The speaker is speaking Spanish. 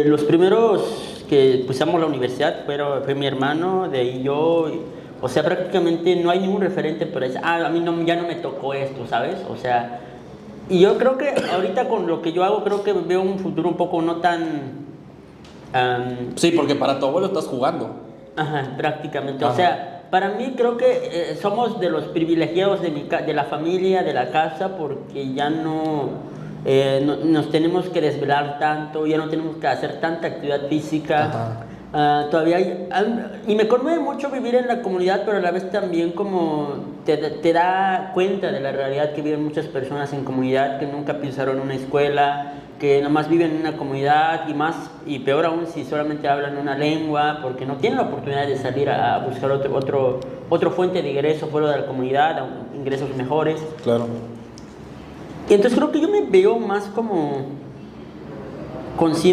Los primeros que pusimos la universidad fue mi hermano, de ahí yo. O sea, prácticamente no hay ningún referente, pero a mí no, ya no me tocó esto, ¿sabes? O sea, y yo creo que ahorita con lo que yo hago, creo que veo un futuro un poco no tan... Sí, porque para tu abuelo estás jugando. Ajá, prácticamente. O Ajá. sea, para mí creo que somos de los privilegiados de la familia, de la casa, porque ya nos tenemos que desvelar tanto, ya no tenemos que hacer tanta actividad física. Ajá. Todavía y me conmueve mucho vivir en la comunidad, pero a la vez también como te da cuenta de la realidad que viven muchas personas en comunidad que nunca pisaron una escuela, que nomás viven en una comunidad y peor aún si solamente hablan una lengua, porque no tienen la oportunidad de salir a buscar otro fuente de ingreso fuera de la comunidad, ingresos mejores. Claro. Y entonces creo que yo me veo más como consciente